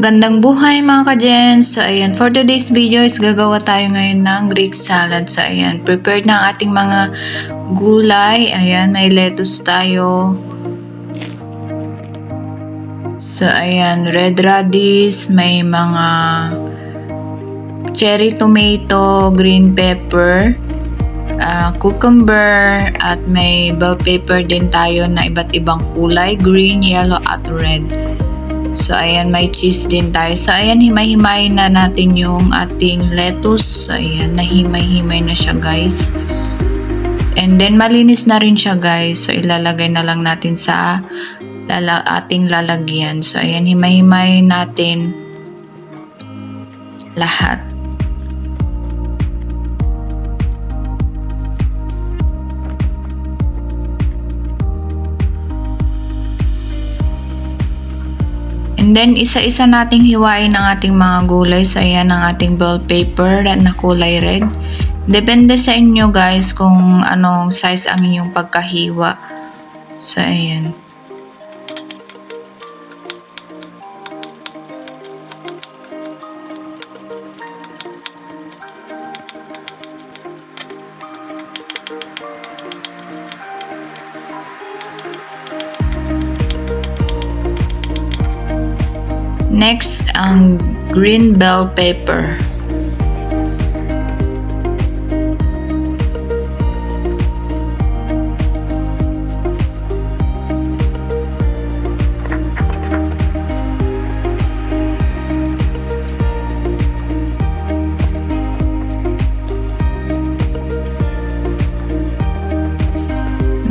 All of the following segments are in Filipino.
Gandang buhay mga ka-gens! So ayan, for today's video is gagawa tayo ngayon ng Greek salad. So ayan, prepared na ang ating mga gulay. Ayan, may lettuce tayo. So ayan, red radish, may mga cherry tomato, green pepper, cucumber, at may bell pepper din tayo na iba't ibang kulay, green, yellow, at red. So, ayan, may cheese din tayo. So, ayan, himay-himay na natin yung ating lettuce. So, ayan, nahimay-himay na siya, guys. And then, malinis na rin siya, guys. So, ilalagay na lang natin sa ating lalagyan. So, ayan, himay-himay natin lahat. And then, isa-isa nating hiwain ang ating mga gulay. So, ayan ang ating bell pepper na kulay red. Depende sa inyo guys kung anong size ang inyong pagkahiwa. So, ayan. Next, ang green bell pepper.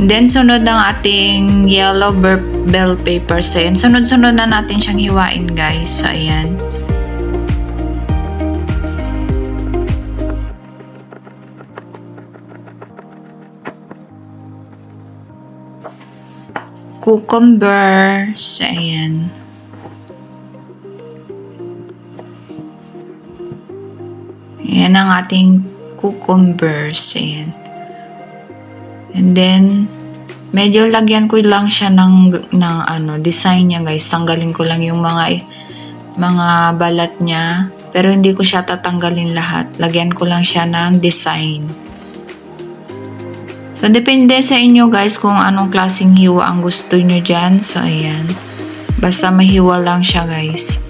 Then, sunod ang ating yellow bell pepper. So, ayan. Sunod-sunod na natin siyang hiwain, guys. So, ayan. Cucumber. So, ayan. Ayan ang ating cucumbers. Ayan. And then, medyo lagyan ko lang siya ng design niya, guys. Tanggalin ko lang yung mga balat niya. Pero hindi ko siya tatanggalin lahat. Lagyan ko lang siya ng design. So, depende sa inyo, guys, kung anong klaseng hiwa ang gusto nyo dyan. So, ayan. Basta mahiwa lang siya, guys.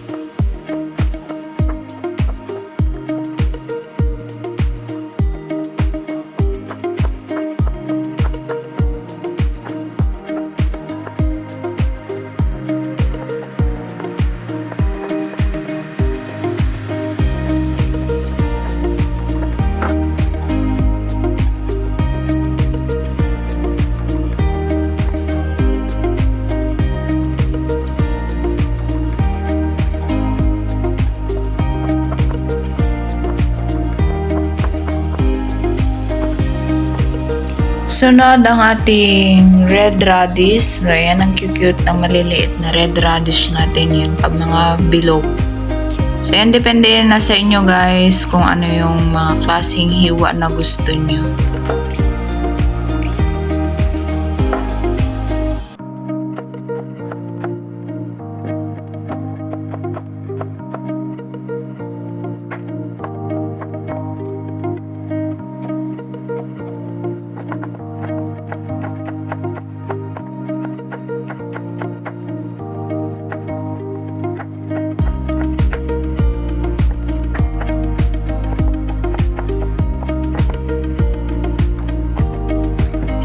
Sunod ang ating red radish. So, ayan ang cute na maliliit na red radish natin yun. Pag mga bilog. So, ayan, depende na sa inyo guys kung ano yung mga klaseng hiwa na gusto nyo.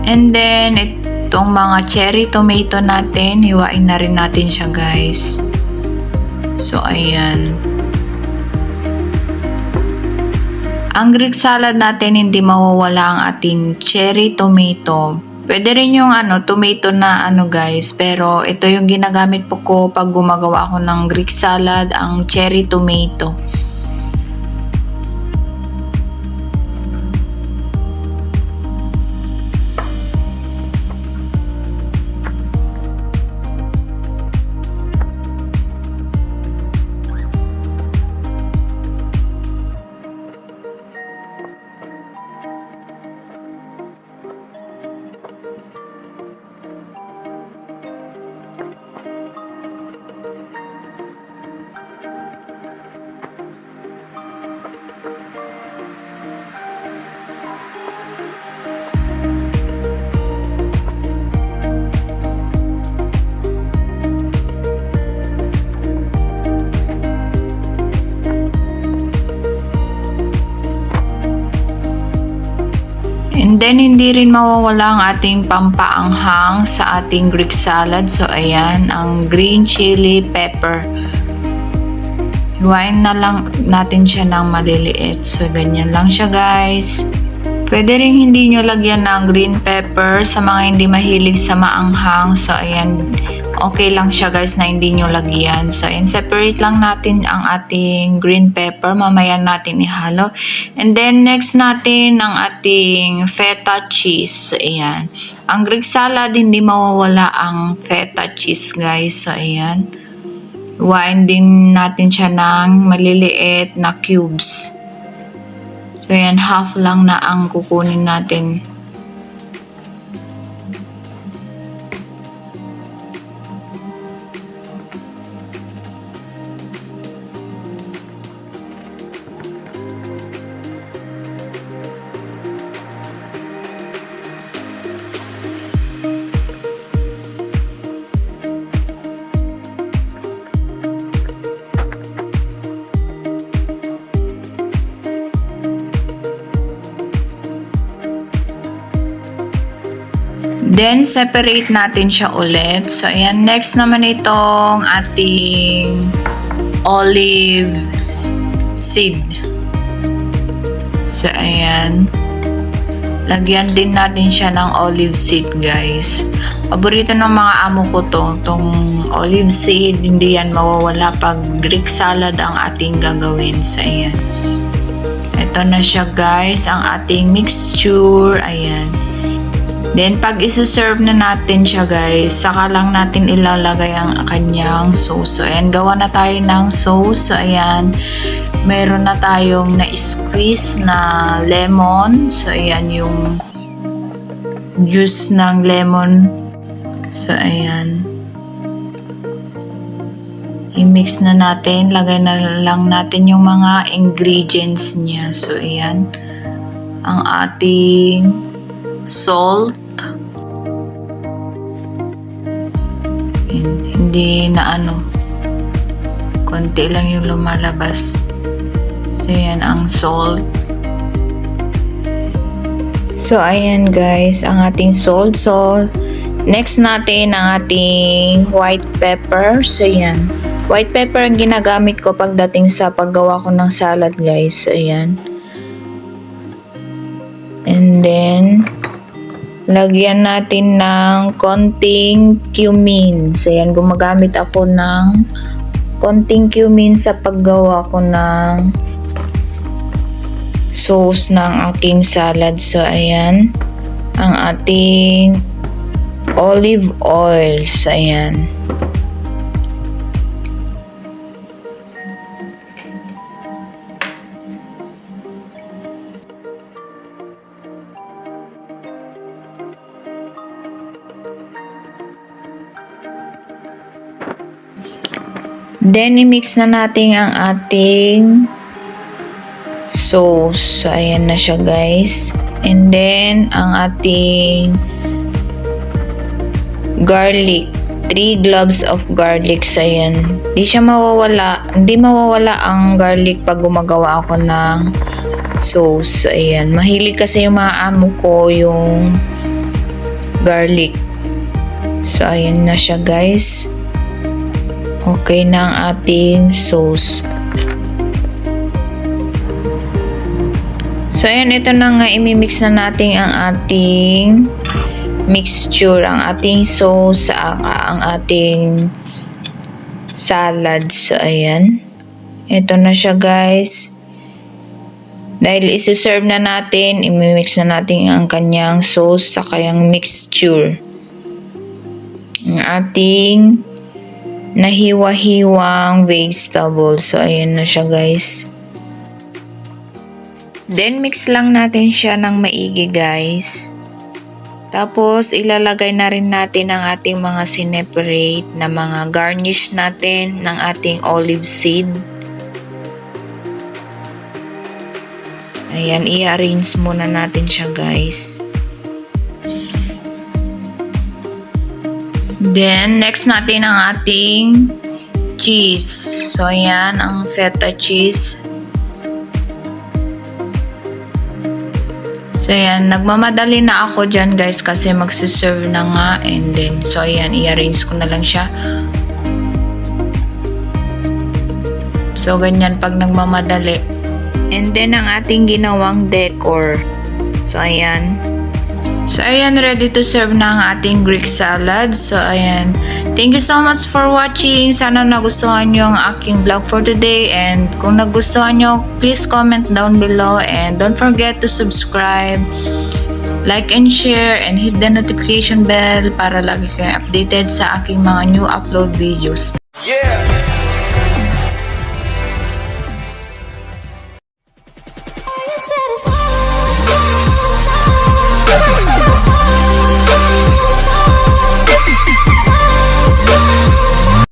And then, itong mga cherry tomato natin, hiwain na rin natin siya, guys. So, ayan. Ang Greek salad natin, hindi mawawala ang ating cherry tomato. Pwede rin yung tomato na guys. Pero, ito yung ginagamit po ko pag gumagawa ako ng Greek salad, ang cherry tomato. And then, hindi rin mawawala ang ating pampaanghang sa ating Greek salad. So, ayan, ang green chili pepper. Hiwain na lang natin siya ng maliliit. So, ganyan lang siya, guys. Pwede rin hindi nyo lagyan ng green pepper sa mga hindi mahilig sa maanghang. So, ayan, okay lang siya guys na hindi nyo lagyan. So, ayan, separate lang natin ang ating green pepper. Mamaya natin ihalo. And then, next natin ang ating feta cheese. So, ayan. Ang Greek salad, hindi mawawala ang feta cheese guys. So, ayan. Hiwain din natin siya ng maliliit na cubes. So, yan, half lang na ang kukunin natin. Then, separate natin siya ulit. So, ayan. Next naman itong ating olive seed. So, ayan. Lagyan din natin siya ng olive seed, guys. Paborito ng mga amo ko to. Itong olive seed, hindi yan mawawala pag Greek salad ang ating gagawin. So, ayan. Ito na siya, guys. Ang ating mixture. Ayan. Then, pag isi-serve na natin siya guys, saka lang natin ilalagay ang kanyang sauce. So, ayan, gawa na tayo ng sauce. So, ayan, meron na tayong na-squeeze na lemon. So, ayan, yung juice ng lemon. So, ayan. I-mix na natin. Lagay na lang natin yung mga ingredients niya. So, ayan. Ang ating salt. Hindi na konti lang yung lumalabas. So, yan ang salt. So, ayan guys, ang ating salt. So, next natin ang ating white pepper. So, yan. White pepper ang ginagamit ko pagdating sa paggawa ko ng salad guys. So, ayan. And then, lagyan natin ng konting cumin. So, yan. Gumagamit ako ng konting cumin sa paggawa ko ng sauce ng aking salad. So, ayan. Ang ating olive oil. So, ayan. Then, i-mix na natin ang ating sauce. So, ayan na siya guys. And then, ang ating garlic. 3 cloves of garlic. So, ayan. Hindi mawawala ang garlic pag gumagawa ako ng sauce. So, ayan. Mahilig kasi yung mga amo ko yung garlic. So, ayan na siya guys. Okay na ang ating sauce. So, ayan, ito na nga, imimix na natin ang ating mixture, ang ating sauce, ang ating salad. So, ayan. Ito na siya, guys. Dahil isi-serve na natin, imimix na natin ang kanyang sauce sa kanyang mixture. Ang ating nahiwa-hiwang vegetable. So, ayan na siya guys. Then, mix lang natin siya ng maigi guys. Tapos, ilalagay na rin natin ang ating mga sineparate na mga garnish natin ng ating olive seed. Ayan, i-arrange muna natin siya guys. Then, next natin ang ating cheese. So, ayan, ang feta cheese. So ayan, nagmamadali na ako dyan guys kasi magsiserve na nga, and then so ayan, i-arrange ko na lang siya. So ganyan pag nagmamadali. And then ang ating ginawang decor. So ayan. So ayan, ready to serve na ang ating Greek salad. So ayan, thank you so much for watching. Sana nagustuhan nyo ang aking vlog for today. And kung nagustuhan nyo, please comment down below. And don't forget to subscribe, like and share, and hit the notification bell para lagi kayong updated sa aking mga new upload videos.